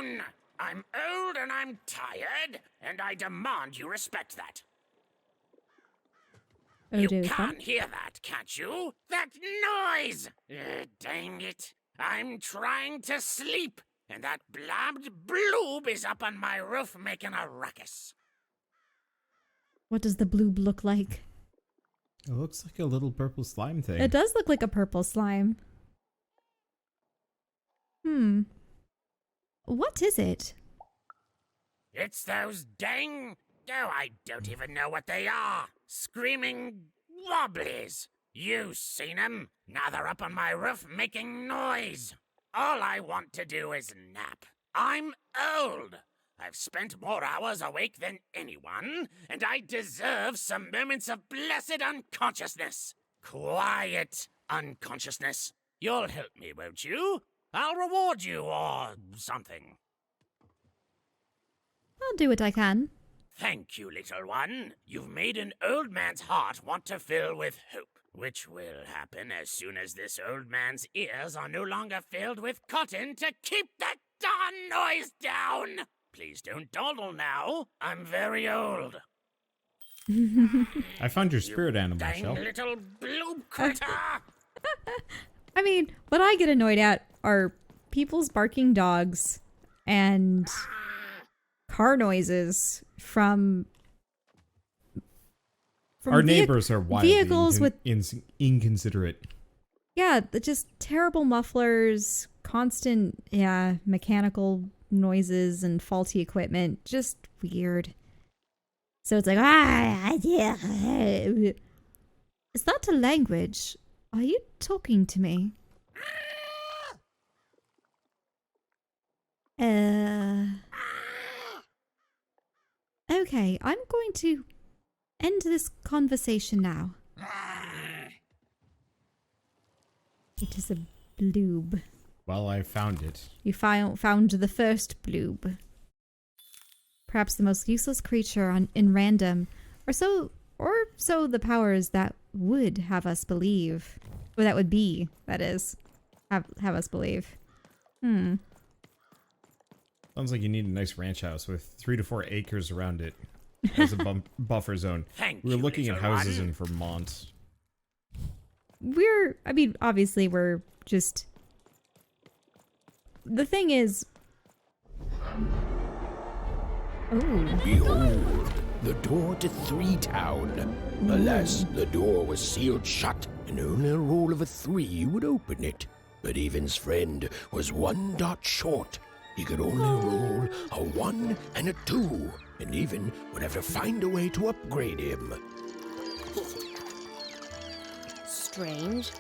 down! I'm old and I'm tired, and I demand you respect that. Oh, You dear. can hear that, can't you? That noise! Dang it. I'm trying to sleep, and that blabbed bloob is up on my roof making a ruckus. What does the bloob look like? It looks like a little purple slime thing. It does look like a purple slime. What is it? It's those dang... Oh, I don't even know what they are. Screaming wobblies. You've seen 'em. Now they're up on my roof making noise. All I want to do is nap. I'm old. I've spent more hours awake than anyone, and I deserve some moments of blessed unconsciousness. Quiet unconsciousness. You'll help me, won't you? I'll reward you or something. I'll do what I can. Thank you, little one. You've made an old man's heart want to fill with hope, which will happen as soon as this old man's ears are no longer filled with cotton to keep that darn noise down. Please don't dawdle now. I'm very old. I found your spirit animal, Dang Shell. little blue critter. I mean, what I get annoyed at are people's barking dogs and car noises from Our neighbors are wildly vehicles with inconsiderate. Yeah, just terrible mufflers, constant mechanical noises and faulty equipment. Just weird. So it's like, is that a language? Are you talking to me? Okay, I'm going to end this conversation now. It is a bloob. Well, I found it. You found the first bloob. Perhaps the most useless creature in random, or so the powers that would have us believe, or that would be, that is, have us believe. Sounds like you need a nice ranch house with 3 to 4 acres around it as a buffer zone. We're looking at houses in Vermont. Obviously we're just... The thing is... Oh. Behold, the door to Three Town. Alas, the door was sealed shut, and only a roll of a 3 would open it. But Evan's friend was 1 dot short. He could only roll a 1 and a 2, and Evan would have to find a way to upgrade him. Strange.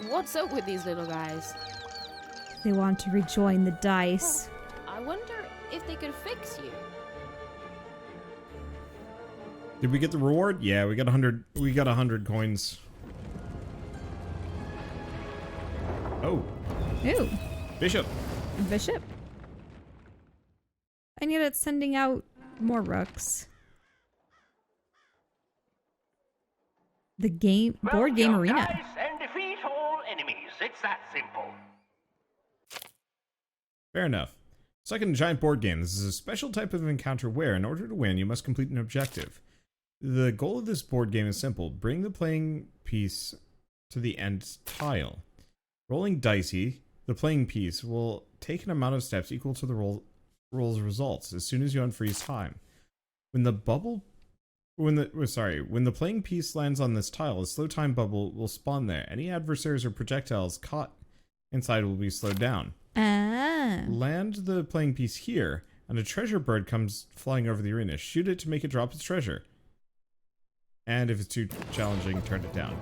What's up with these little guys? They want to rejoin the dice. I wonder if they could fix you. Did we get the reward? Yeah, we got 100. We got 100 coins. Oh. Ooh. Bishop. Bishop. And yet it's sending out more rooks. The board game arena. Dice and defeat all enemies. It's that simple. Fair enough. Second giant board game. This is a special type of encounter where, in order to win, you must complete an objective. The goal of this board game is simple. Bring the playing piece to the end tile. Rolling dicey, the playing piece will take an amount of steps equal to the roll's results as soon as you unfreeze time. When the playing piece lands on this tile, a slow time bubble will spawn there. Any adversaries or projectiles caught inside will be slowed down. Land the playing piece here, and a treasure bird comes flying over the arena. Shoot it to make it drop its treasure. And if it's too challenging, turn it down.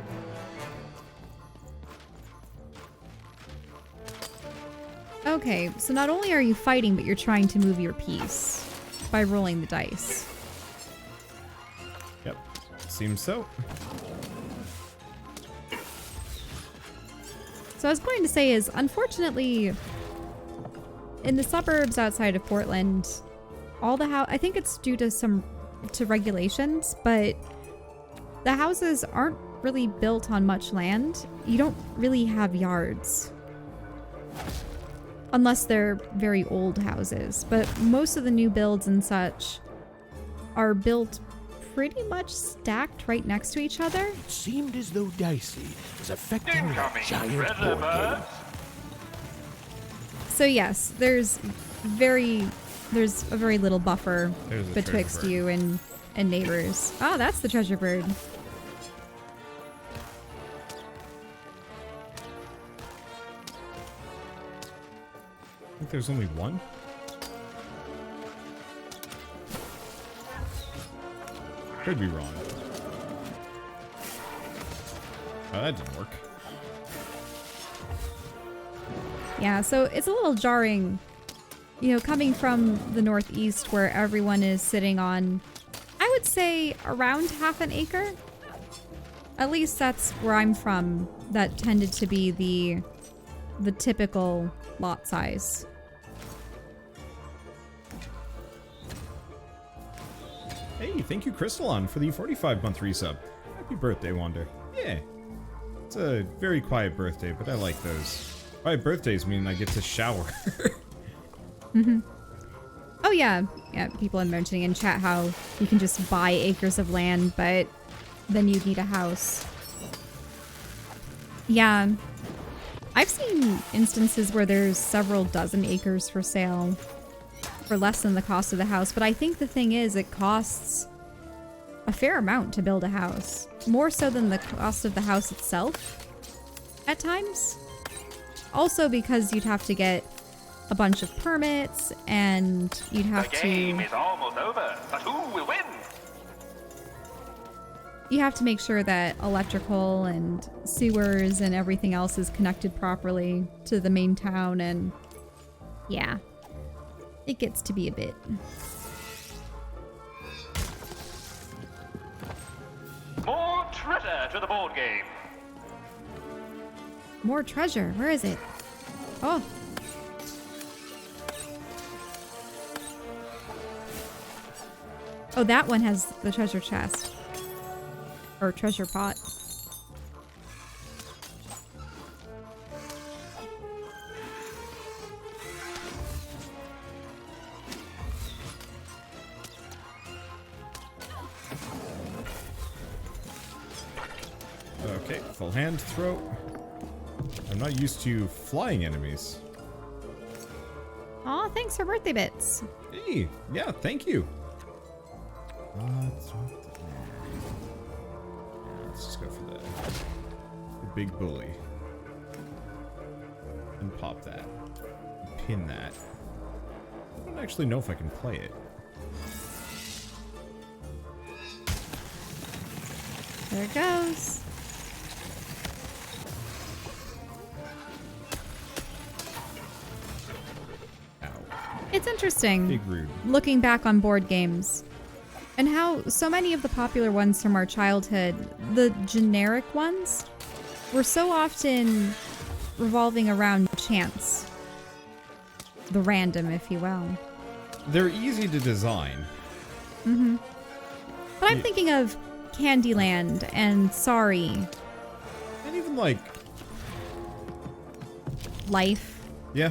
Okay, so not only are you fighting, but you're trying to move your piece by rolling the dice. Yep, seems so. So I was going to say is, unfortunately, in the suburbs outside of Portland, all the I think it's due to regulations, but the houses aren't really built on much land. You don't really have yards. Unless they're very old houses. But most of the new builds and such are built pretty much stacked right next to each other. It seemed as though Dicey was affecting that Incoming giant treasure board game. birds. So yes, there's a very little buffer There's a betwixt treasure bird. you and neighbors. Oh, that's the treasure bird. I think there's only one. Could be wrong. Oh, that didn't work. Yeah, so it's a little jarring, you know, coming from the northeast where everyone is sitting on, I would say, around half an acre. At least that's where I'm from. That tended to be the typical lot size. Hey, thank you, Crystalon, for the 45-month resub. Happy birthday, Wander. Yeah. It's a very quiet birthday, but I like those. Quiet birthdays mean I get to shower. Oh yeah, people are mentioning in chat how you can just buy acres of land, but then you'd need a house. Yeah. I've seen instances where there's several dozen acres for sale for less than the cost of the house, but I think the thing is it costs a fair amount to build a house. More so than the cost of the house itself at times. Also because you'd have to get a bunch of permits and you'd have The game to... is almost over, but who will win? You have to make sure that electrical and sewers and everything else is connected properly to the main town, and yeah, it gets to be a bit. More treasure to the board game. More treasure. Where is it? Oh. Oh, that one has the treasure chest. Or treasure pot. Okay, full hand throw. I'm not used to flying enemies. Aw, thanks for birthday bits. Hey, yeah, thank you. Let's just go for the big bully. And pop that. Pin that. I don't actually know if I can play it. There it goes. Ow. It's interesting. Big rude. Looking back on board games and how so many of the popular ones from our childhood, the generic ones, were so often revolving around chance. The random, if you will. They're easy to design. Mm-hmm. But I'm Yeah. thinking of Candyland and Sorry, And even like, Life. yeah.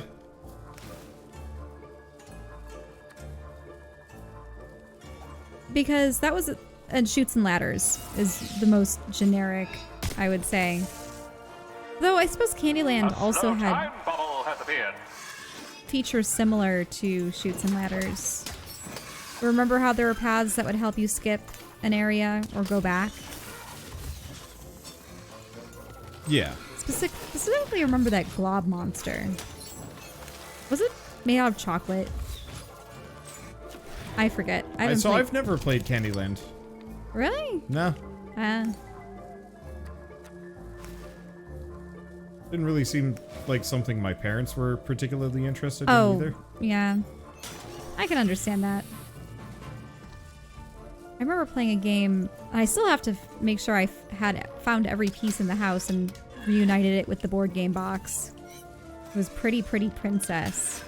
Because that was, and Shoots and Ladders is the most generic, I would say. Though I suppose Candyland A also slow had time bubble has appeared. features similar to Shoots and Ladders. Remember how there were paths that would help you skip an area or go back? Yeah. Specifically remember that glob monster. Was it made out of chocolate? I forget. I haven't So played- I've never played Candyland. Really? No. Ah. Didn't really seem like something my parents were particularly interested in Oh, either. yeah. I can understand that. I remember playing a game, and I still have to make sure I had found every piece in the house and reunited it with the board game box. It was Pretty Princess.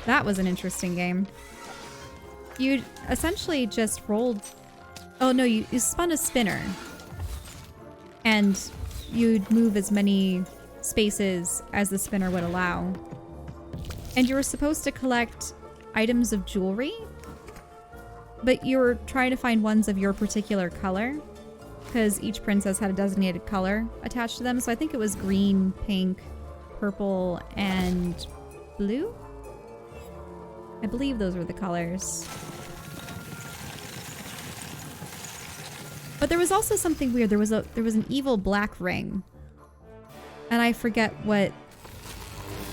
That was an interesting game. You essentially just rolled... Oh no, you spun a spinner. And you'd move as many spaces as the spinner would allow. And you were supposed to collect items of jewelry, but you were trying to find ones of your particular color, because each princess had a designated color attached to them. So I think it was green, pink, purple, and blue. I believe those were the colors. But there was also something weird. There was an evil black ring. And I forget what...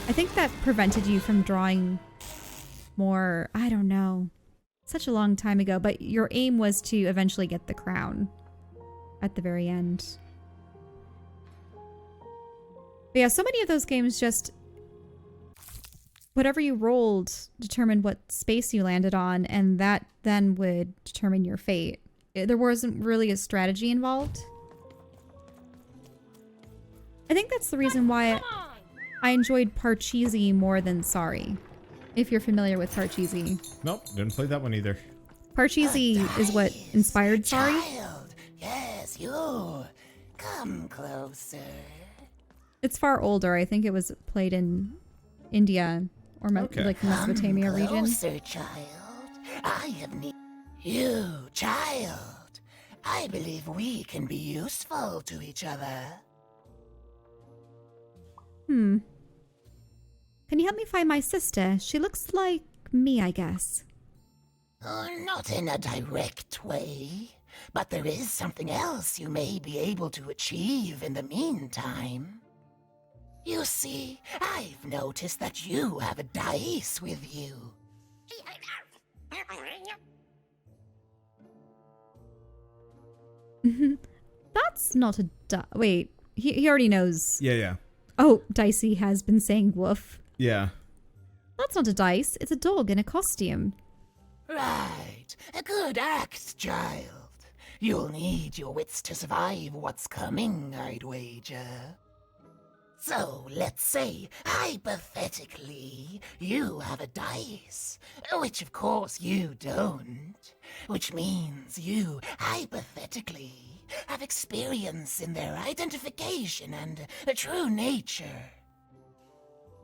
I think that prevented you from drawing more... I don't know. Such a long time ago. But your aim was to eventually get the crown at the very end. But yeah, so many of those games just... Whatever you rolled determined what space you landed on, and that then would determine your fate. There wasn't really a strategy involved. I think that's the reason why I enjoyed Parcheesi more than Sorry. If you're familiar with Parcheesi. Nope, didn't play that one either. Parcheesi is what inspired Sorry. Child, yes, you. Come closer. It's far older. I think it was played in India or like Mesopotamia region. Closer, child. I have need you, child. I believe we can be useful to each other. Can you help me find my sister? She looks like me, I guess. Not in a direct way, but there is something else you may be able to achieve in the meantime. You see, I've noticed that you have a dice with you. That's not a wait, he already knows. Yeah. Oh, Dicey has been saying woof. Yeah. That's not a dice, it's a dog in a costume. Right. A good act, child. You'll need your wits to survive what's coming, I'd wager. So, let's say, hypothetically, you have a dice, which of course you don't, which means you, hypothetically, have experience in their identification and true nature.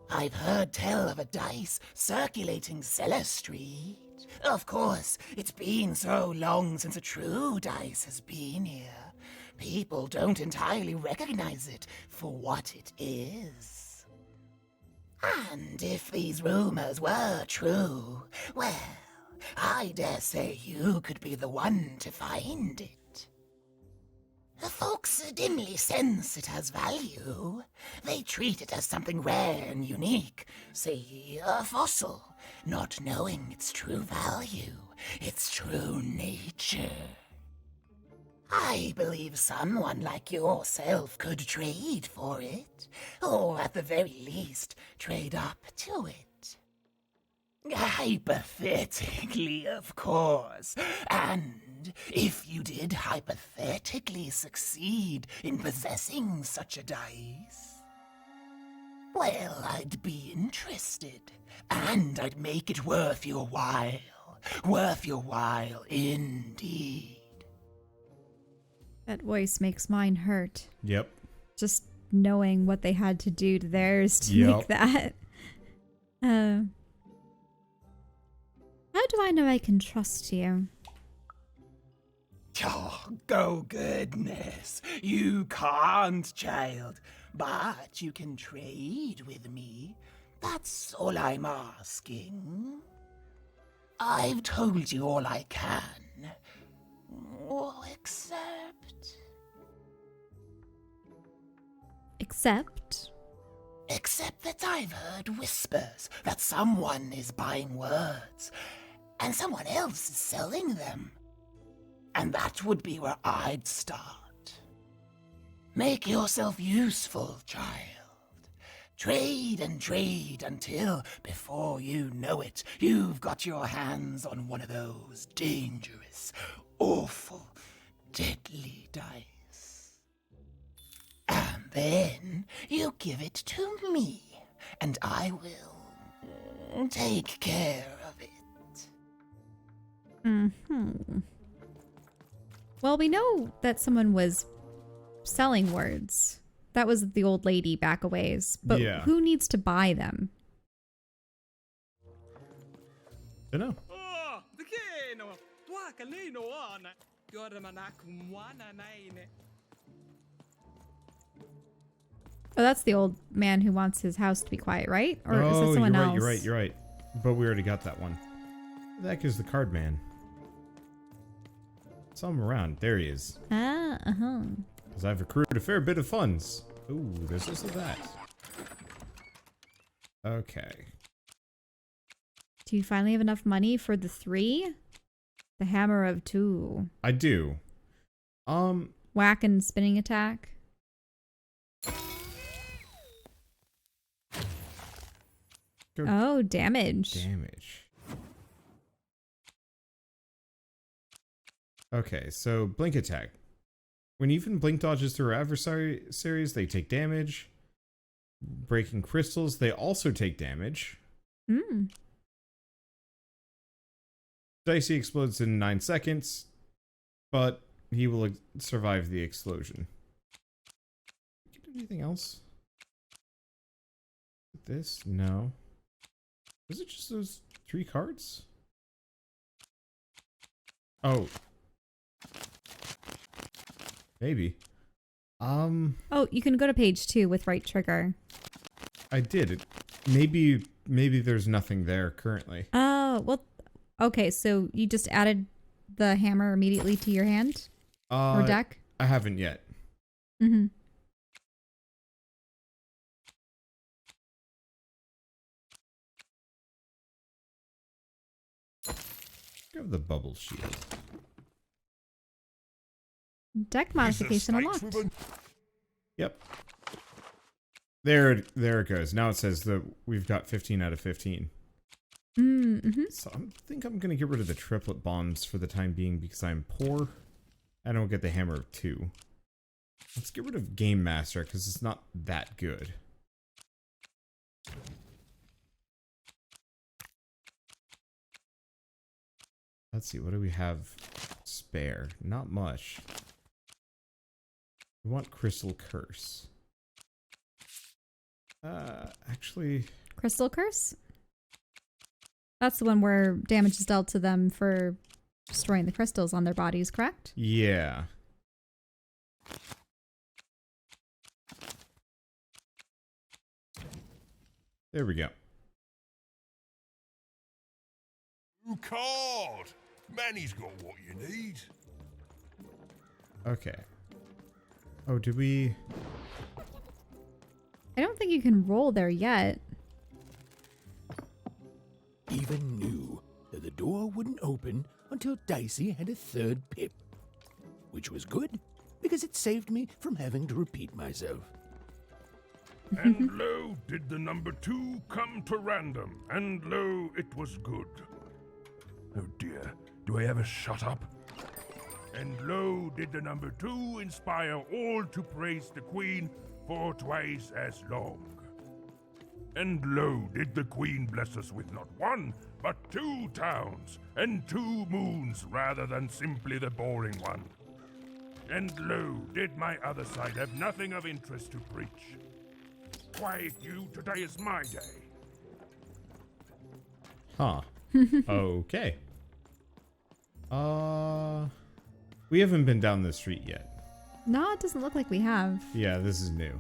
I've heard tell of a dice circulating Cellar Street. Of course, it's been so long since a true dice has been here. People don't entirely recognize it for what it is. And if these rumors were true, well, I dare say you could be the one to find it. Folks dimly sense it has value. They treat it as something rare and unique, say a fossil, not knowing its true value, its true nature. I believe someone like yourself could trade for it, or at the very least, trade up to it. Hypothetically, of course, and if you did hypothetically succeed in possessing such a dice, well, I'd be interested, and I'd make it worth your while indeed. That voice makes mine hurt. Yep. Just knowing what they had to do to theirs to make that. How do I know I can trust you? Oh, go goodness. You can't, child. But you can trade with me. That's all I'm asking. I've told you all I can. Except that I've heard whispers that someone is buying words, and someone else is selling them. And that would be where I'd start. Make yourself useful, child. Trade and trade until, before you know it, you've got your hands on one of those dangerous, awful, deadly dice. And then you give it to me, and I will take care of it. Well, we know that someone was selling words. that was the old lady back a ways. But Yeah. who needs to buy them? Dunno. Oh, that's the old man who wants his house to be quiet, right? Or is that someone you're else? right, you're right. But we already got that one. Who the heck is the card man? Saw him around. There he is. Ah, uh-huh. Because I've accrued a fair bit of funds. Ooh, there's this and that. Okay. Do you finally have enough money for the 3? The hammer of 2. I do. Whack and spinning attack. Go Oh, damage. damage. Okay, so blink attack. When even blink dodges through adversaries, they take damage. Breaking crystals, they also take damage. Hmm. Dicey explodes in 9 seconds, but he will survive the explosion. Get anything else? This? No. Was it just those 3 cards? Oh. Maybe. Oh, you can go to page 2 with right trigger. I did. Maybe there's nothing there currently. Oh, well, okay, so you just added the hammer immediately to your hand? Or deck? I haven't yet. Mm-hmm. Grab the bubble shield. Deck modification unlocked. Yep. There it goes. Now it says that we've got 15 out of 15. Mm-hmm. So I think I'm going to get rid of the triplet bombs for the time being because I'm poor. I don't get the hammer of 2. Let's get rid of Game Master because it's not that good. Let's see, what do we have spare? Not much. We want Crystal Curse. Actually... Crystal Curse? That's the one where damage is dealt to them for destroying the crystals on their bodies, correct? Yeah. There we go. Who card? Manny's got what you need. Okay. Oh, did we... I don't think you can roll there yet. Even knew that the door wouldn't open until Dicey had a 3rd pip. Which was good, because it saved me from having to repeat myself. And lo, did the number 2 come to random, and lo, it was good. Oh dear, do I ever shut up? And lo, did the number 2 inspire all to praise the Queen for twice as long. And lo, did the Queen bless us with not 1, but 2 towns, and 2 moons rather than simply the boring one. And lo, did my other side have nothing of interest to preach. Quiet you, today is my day. Huh. Okay. We haven't been down this street yet. No, it doesn't look like we have. Yeah, this is new.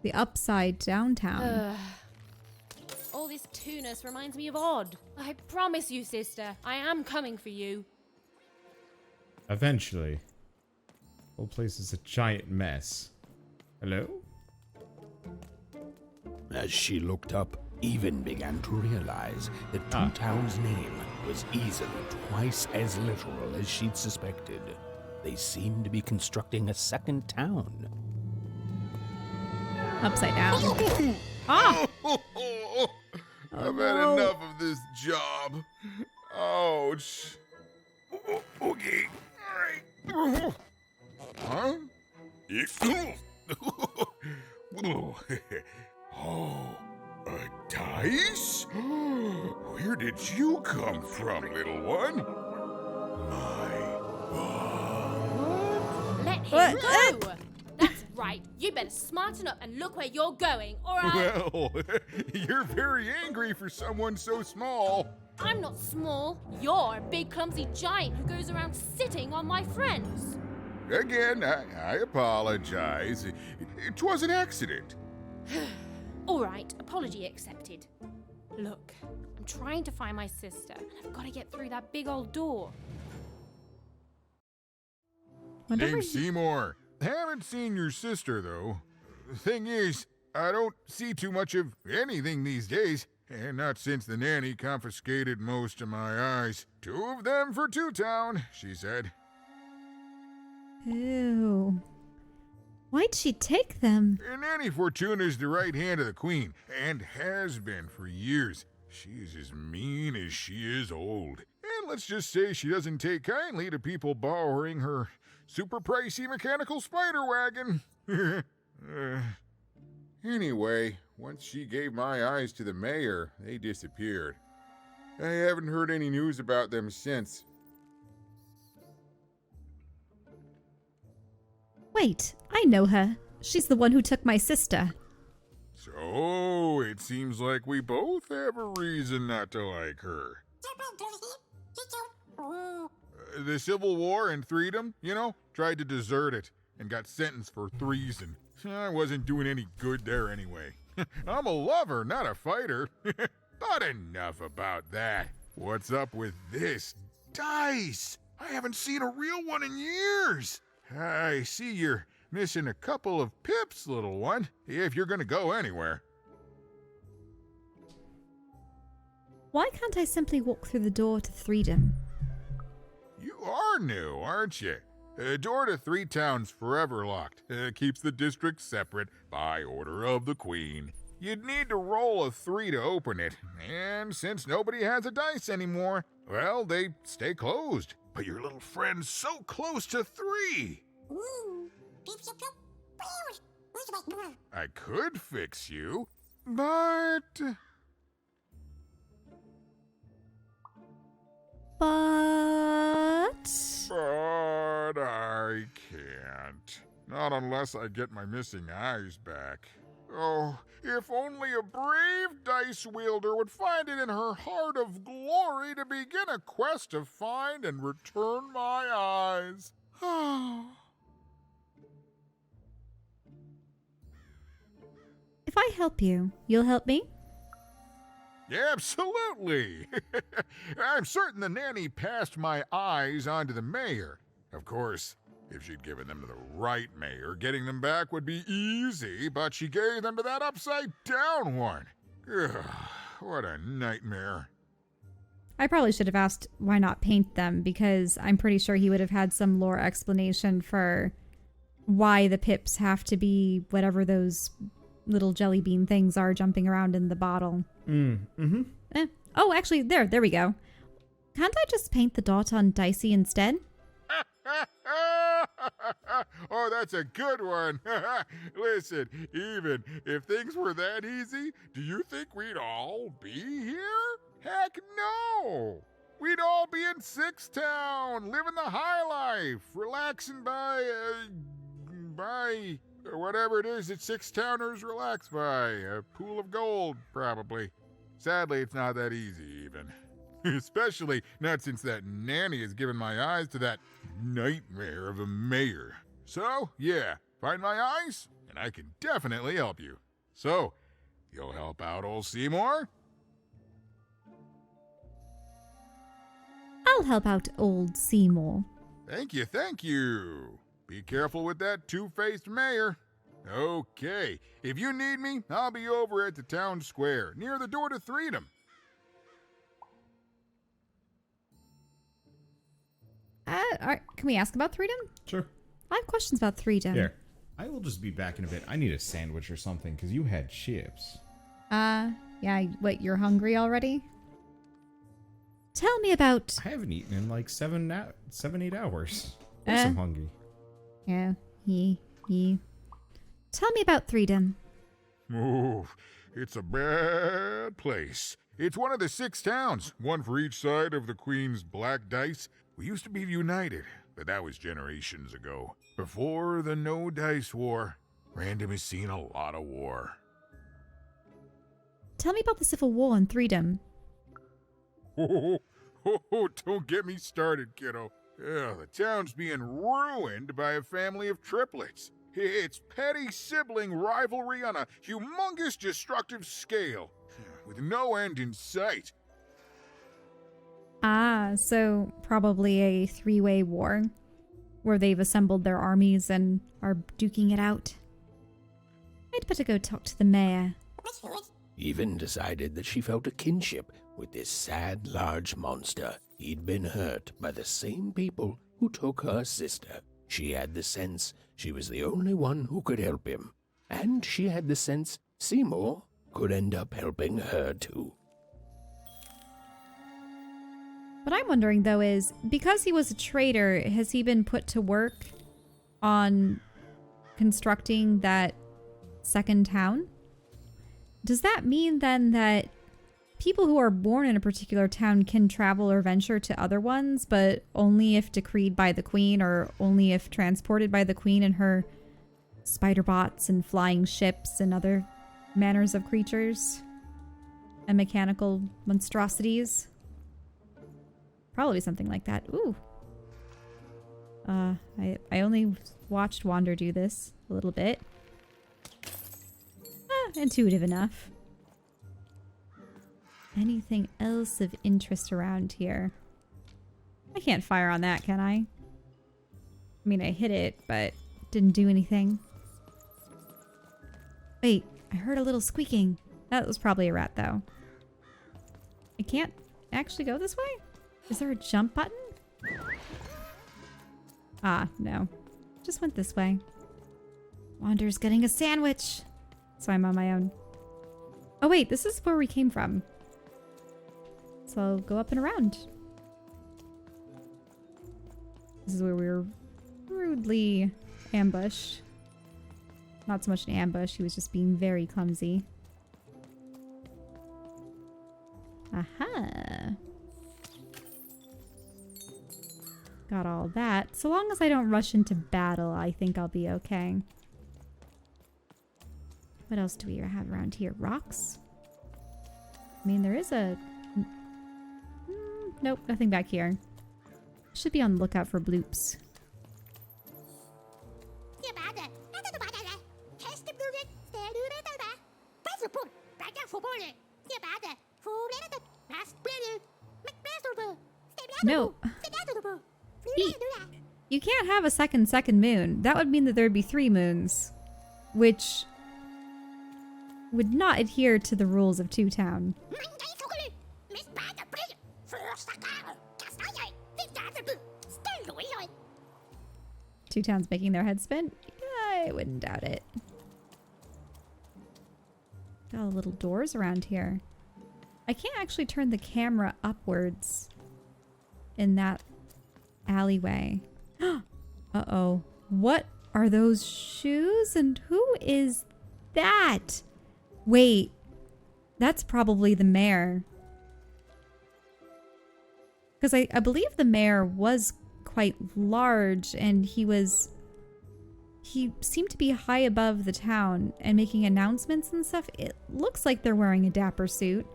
The upside downtown. All this tunus reminds me of Odd. I promise you, sister, I am coming for you. Eventually. Whole place is a giant mess. Hello? As she looked up, Even began to realize that Two Town's name was easily twice as literal as she'd suspected. They seemed to be constructing a second town. Upside down. I've had enough of this job. Ouch. Okay. All right. Huh? Oh, a dice? Where did you come from, little one? My God. Let him go! Right, you better smarten up and look where you're going, alright? Well, you're very angry for someone so small. I'm not small. You're a big clumsy giant who goes around sitting on my friends. Again, I apologize. It was an accident. Alright, apology accepted. Look, I'm trying to find my sister, and I've got to get through that big old door. Name's Seymour. Haven't seen your sister, though. Thing is, I don't see too much of anything these days, and not since the nanny confiscated most of my eyes. 2 of them for Two Town, she said. Ew. Why'd she take them? Nanny Fortuna's the right hand of the queen, and has been for years. She's as mean as she is old. And let's just say she doesn't take kindly to people borrowing her super pricey mechanical spider wagon. Anyway, once she gave my eyes to the mayor, they disappeared. I haven't heard any news about them since. Wait, I know her. She's the one who took my sister. So, it seems like we both have a reason not to like her. The Civil War and Freedom, tried to desert it and got sentenced for treason. I wasn't doing any good there anyway. I'm a lover, not a fighter. But enough about that. What's up with this dice? I haven't seen a real one in years. I see you're missing a couple of pips, little one, if you're gonna go anywhere. Why can't I simply walk through the door to freedom? You are new, aren't you? Door to Three Town's forever locked. Keeps the district separate by order of the queen. You'd need to roll a 3 to open it, and since nobody has a dice anymore, well, they stay closed. But your little friend's so close to 3. I could fix you, but... But I can't. Not unless I get my missing eyes back. Oh, if only a brave dice wielder would find it in her heart of glory to begin a quest to find and return my eyes. if I help you, you'll help me? Absolutely. I'm certain the nanny passed my eyes on to the mayor. Of course, if she'd given them to the right mayor, getting them back would be easy, but she gave them to that upside-down one. Ugh, what a nightmare. I probably should have asked why not paint them, because I'm pretty sure he would have had some lore explanation for why the pips have to be whatever those little jelly bean things are jumping around in the bottle. Oh, actually, there we go. Can't I just paint the dot on Dicey instead? Oh, that's a good one. Listen, even if things were that easy, do you think we'd all be here? Heck no! We'd all be in Six Town, living the high life, relaxing by whatever it is that Six Towners relax by. A pool of gold, probably. Sadly, it's not that easy, even. Especially not since that nanny has given my eyes to that nightmare of a mayor. So, yeah, find my eyes, and I can definitely help you. So, you'll help out old Seymour? I'll help out old Seymour. Thank you, thank you. Be careful with that two-faced mayor. Okay, if you need me, I'll be over at the town square, near the door to Freedom. Can we ask about Freedom? Sure. I have questions about Freedom. Here. I will just be back in a bit. I need a sandwich or something, because you had chips. Yeah, what, you're hungry already? Tell me about... I haven't eaten in like 7, 8 hours. Of course I'm hungry. Yeah, Tell me about Freedom. Oh, it's a bad place. It's one of the 6 towns, one for each side of the Queen's black dice. We used to be united, but that was generations ago, before the No Dice War. Random has seen a lot of war. Tell me about the Civil War in Threedom. Don't get me started, kiddo. Yeah, the town's being ruined by a family of triplets. It's petty sibling rivalry on a humongous destructive scale, with no end in sight. Ah, so probably a three-way war, where they've assembled their armies and are duking it out. I'd better go talk to the mayor. Even decided that she felt a kinship with this sad, large monster. He'd been hurt by the same people who took her sister. She had the sense she was the only one who could help him. And she had the sense Seymour could end up helping her too. What I'm wondering, though, is, because he was a traitor, has he been put to work on constructing that second town? Does that mean, then, that people who are born in a particular town can travel or venture to other ones, but only if decreed by the queen, or only if transported by the queen and her spider-bots and flying ships and other manners of creatures and mechanical monstrosities? Probably something like that. Ooh. I only watched Wander do this a little bit. Intuitive enough. Anything else of interest around here? I can't fire on that, can I? I mean, I hit it, but didn't do anything. Wait, I heard a little squeaking. That was probably a rat, though. I can't actually go this way? Is there a jump button? Ah, no. Just went this way. Wander's getting a sandwich. So I'm on my own. Oh wait, this is where we came from. So I'll go up and around. This is where we were rudely ambushed. Not so much an ambush, he was just being very clumsy. Aha. Got all that. So long as I don't rush into battle, I think I'll be okay. What else do we have around here? Rocks? I mean, there is a... nope, nothing back here. Should be on the lookout for bloops. No. You can't have a second moon. That would mean that there'd be 3 moons. Which would not adhere to the rules of Two Town. Two Town's making their head spin? Yeah, I wouldn't doubt it. Got little doors around here. I can't actually turn the camera upwards in that alleyway. Uh-oh. What are those shoes? And who is that? Wait. That's probably the mayor. Because I believe the mayor was quite large, and he seemed to be high above the town and making announcements and stuff. It looks like they're wearing a dapper suit.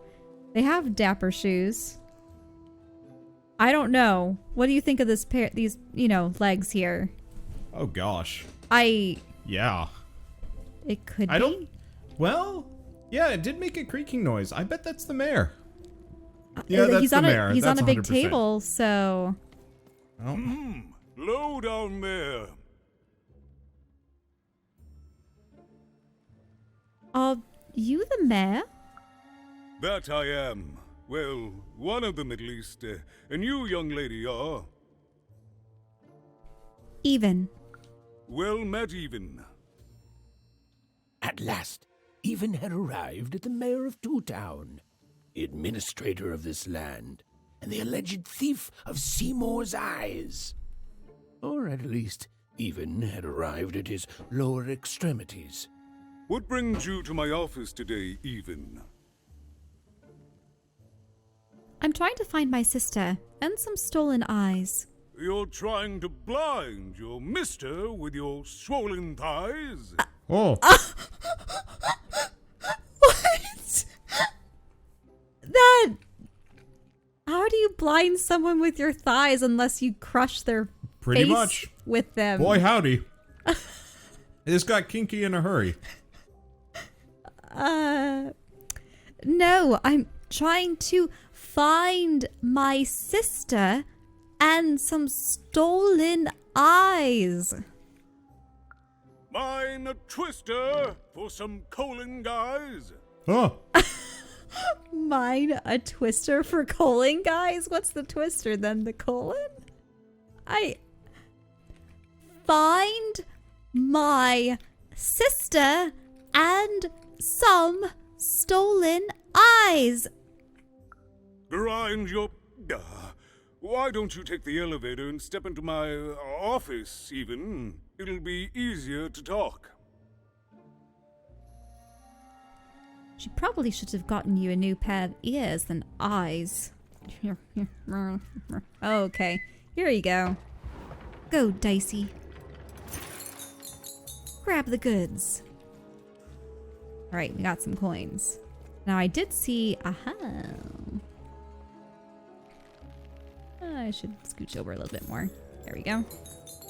They have dapper shoes. I don't know. What do you think of this pair, these, legs here? Oh gosh. Yeah. It could be. Well, yeah, it did make a creaking noise. I bet that's the mayor. Yeah, that's the mayor. He's That's on a big 100%. table, so... Oh. Low down there. Are you the mayor? That I am. Well, one of them at least. And you, young lady, are? Even. Well met, Even. At last, Even had arrived at the mayor of Two Town, the administrator of this land, and the alleged thief of Seymour's eyes. Or at least, Even had arrived at his lower extremities. What brings you to my office today, Even? I'm trying to find my sister and some stolen eyes. You're trying to blind your mister with your swollen thighs? Oh. What? That... How do you blind someone with your thighs unless you crush their Pretty face much. with them? Boy, howdy. This got kinky in a hurry. No, I'm trying to find my sister and some stolen eyes. Mine a twister for some colon guys. Huh. Mine a twister for colon, guys? What's the twister then? The colon? I find my sister and some stolen eyes. Grind your... why don't you take the elevator and step into my office, even? It'll be easier to talk. She probably should have gotten you a new pair of ears than eyes. Okay, here you go. Go, Dicey. Grab the goods. Alright, we got some coins. Now I did see... I should scooch over a little bit more. There we go.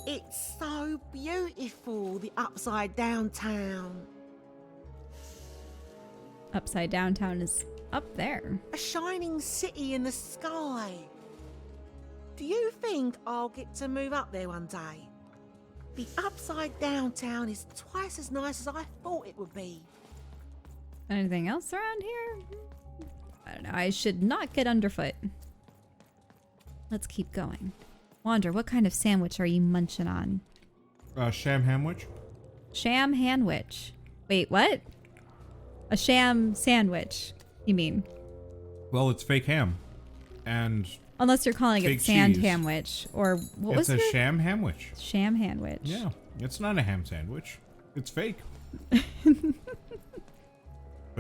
It's so beautiful, the upside down town. Upside down town is up there. A shining city in the sky. Do you think I'll get to move up there one day? The upside down town is twice as nice as I thought it would be. Anything else around here? I don't know. I should not get underfoot. Let's keep going. Wander, what kind of sandwich are you munching on? Sham hamwich? Sham handwich. Wait, what? A sham sandwich, you mean? Well, it's fake ham. And Unless you're calling it fake sand cheese. hamwich, or what was it's it? a sham hamwich. Sham handwich. Yeah, it's not a ham sandwich. It's fake. But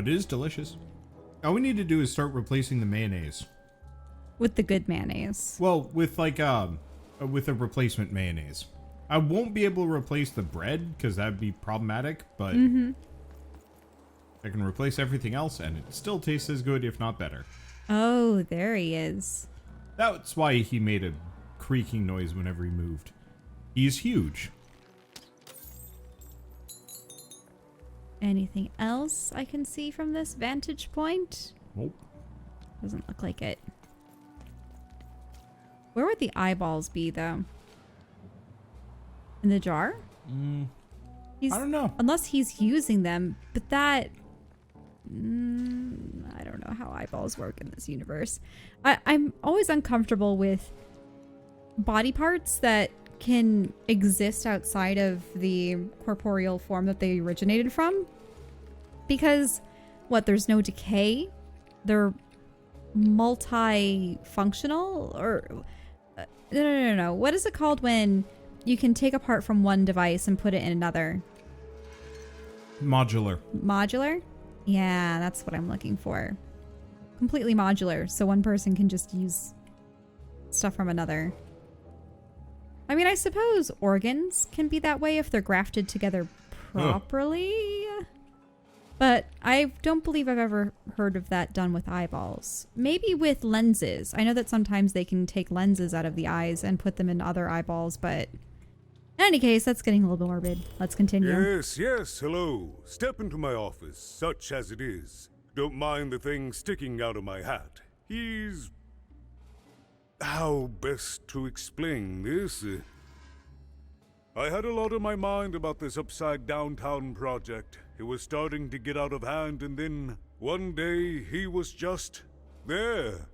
it is delicious. All we need to do is start replacing the mayonnaise. With the good mayonnaise. Well, with like with a replacement mayonnaise. I won't be able to replace the bread because that'd be problematic, but I can replace everything else and it still tastes as good, if not better. Oh, there he is. That's why he made a creaking noise whenever he moved. He's huge. Anything else I can see from this vantage point? Nope. Doesn't look like it. Where would the eyeballs be, though? In the jar? I don't know. Unless he's using them, but that... I don't know how eyeballs work in this universe. I'm always uncomfortable with body parts that can exist outside of the corporeal form that they originated from. Because, what, there's no decay? They're multifunctional? Or... No. What is it called when you can take a part from one device and put it in another? Modular. Modular? Yeah, that's what I'm looking for. Completely modular, so one person can just use stuff from another. I mean, I suppose organs can be that way if they're grafted together properly. But I don't believe I've ever heard of that done with eyeballs. Maybe with lenses. I know that sometimes they can take lenses out of the eyes and put them in other eyeballs, but... In any case, that's getting a little bit morbid. Let's continue. Yes, hello. Step into my office, such as it is. Don't mind the thing sticking out of my hat. He's... How best to explain this? I had a lot on my mind about this upside downtown project. It was starting to get out of hand, and then one day he was just there.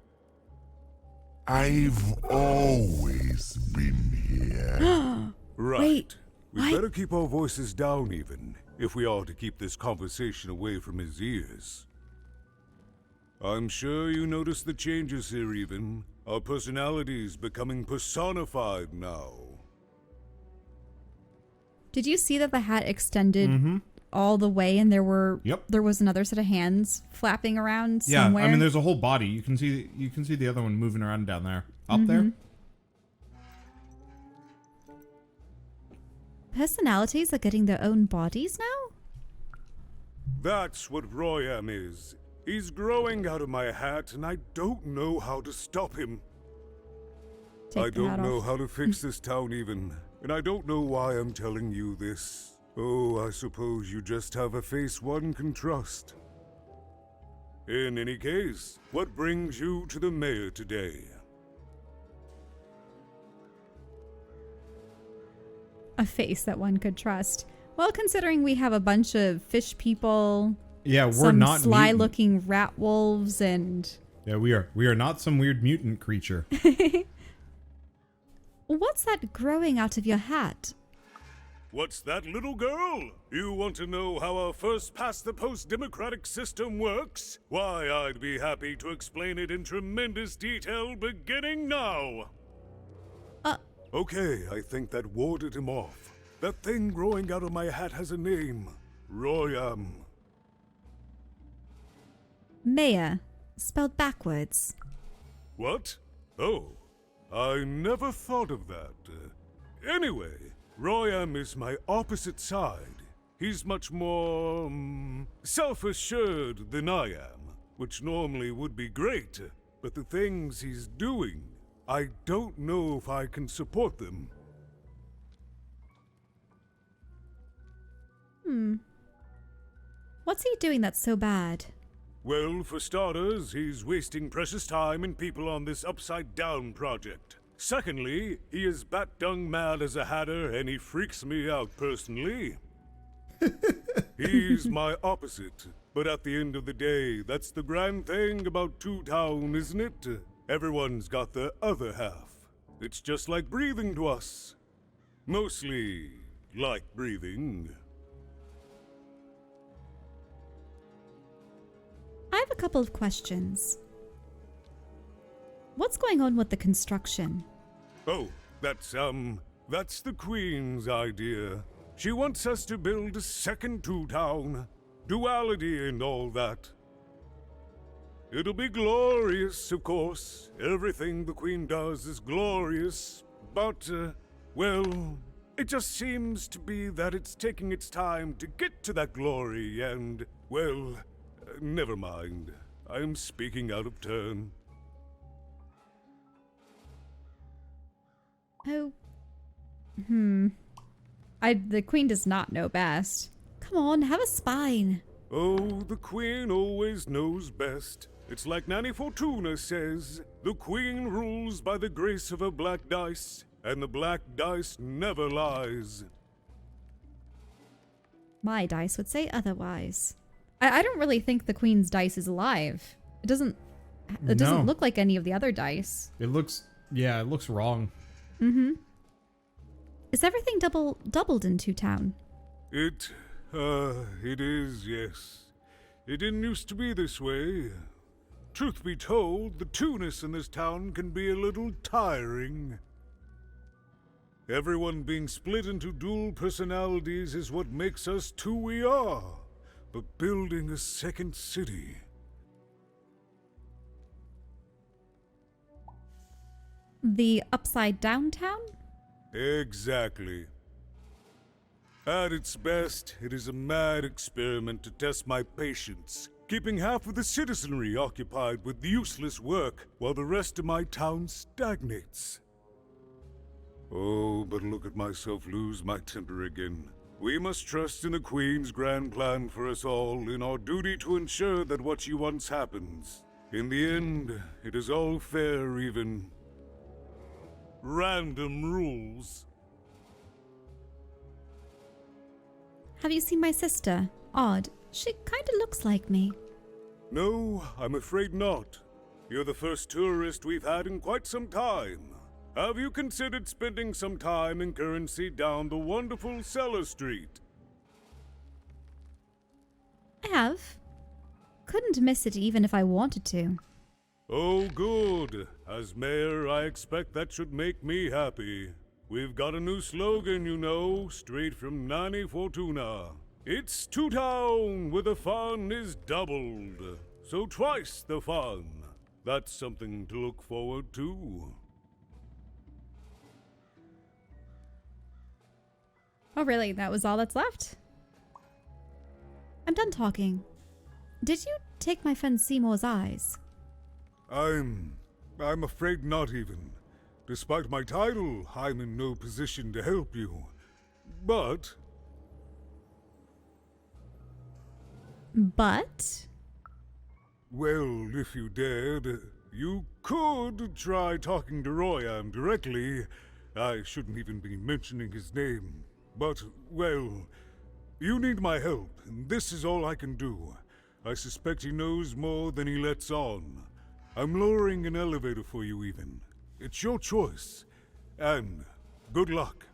I've always been here. Right. Wait, we what? better keep our voices down even, if we are to keep this conversation away from his ears. I'm sure you noticed the changes here even. Our personalities becoming personified now. Did you see that the hat extended all the way and there was another set of hands flapping around somewhere? Yeah, I mean there's a whole body. You can see the other one moving around down there. Up there. Personalities are getting their own bodies now? That's what Royam is. He's growing out of my hat, and I don't know how to stop him. Take I the hat don't know off. how to fix this town even, and I don't know why I'm telling you this. Oh, I suppose you just have a face one can trust. In any case, what brings you to the mayor today? A face that one could trust. Well, considering we have a bunch of fish people, Yeah, we're some not sly-looking rat wolves, and Yeah, we are. We are not some weird mutant creature. what's that growing out of your hat? What's that, little girl? You want to know how our first-past-the-post democratic system works? Why, I'd be happy to explain it in tremendous detail beginning now. Okay, I think that warded him off. That thing growing out of my hat has a name. Royam. Mayor, spelled backwards. What? Oh, I never thought of that. Anyway, Royam is my opposite side. He's much more, self-assured than I am, which normally would be great, but the things he's doing, I don't know if I can support them. What's he doing that's so bad? Well, for starters, he's wasting precious time and people on this upside-down project. Secondly, he is bat-dung mad as a hatter, and he freaks me out personally. He's my opposite, but at the end of the day, that's the grand thing about Two Town, isn't it? Everyone's got the other half. It's just like breathing to us. Mostly like breathing. I have a couple of questions. What's going on with the construction? Oh, that's the Queen's idea. She wants us to build a second Two Town. Duality and all that. It'll be glorious, of course. Everything the Queen does is glorious. But, well, it just seems to be that it's taking its time to get to that glory and, well, never mind. I'm speaking out of turn. Oh. The Queen does not know best. Come on, have a spine. Oh, the Queen always knows best. It's like Nanny Fortuna says, the Queen rules by the grace of her black dice, and the black dice never lies. My dice would say otherwise. I don't really think the Queen's dice is alive. It doesn't No. look like any of the other dice. It looks wrong. Is everything doubled in Two Town? It is, yes. It didn't used to be this way. Truth be told, the two-ness in this town can be a little tiring. Everyone being split into dual personalities is what makes us two we are. But building a second city... The upside down town? Exactly. At its best, it is a mad experiment to test my patience, keeping half of the citizenry occupied with useless work while the rest of my town stagnates. Oh, but look at myself lose my temper again. We must trust in the Queen's grand plan for us all, in our duty to ensure that what she wants happens. In the end, it is all fair, even. Random rules. Have you seen my sister? Odd. She kinda looks like me. No, I'm afraid not. You're the first tourist we've had in quite some time. Have you considered spending some time in currency down the wonderful Cellar Street? I have. Couldn't miss it even if I wanted to. Oh, good. As mayor, I expect that should make me happy. We've got a new slogan, you know, straight from Nanny Fortuna. It's Two Town, where the fun is doubled. So twice the fun. That's something to look forward to. Oh, really? That was all that's left? I'm done talking. Did you take my friend Seymour's eyes? I'm afraid not even. Despite my title, I'm in no position to help you. But... But? Well, if you dared, you could try talking to Royan directly. I shouldn't even be mentioning his name. But, well, you need my help, and this is all I can do. I suspect he knows more than he lets on. I'm lowering an elevator for you even. It's your choice. And good luck.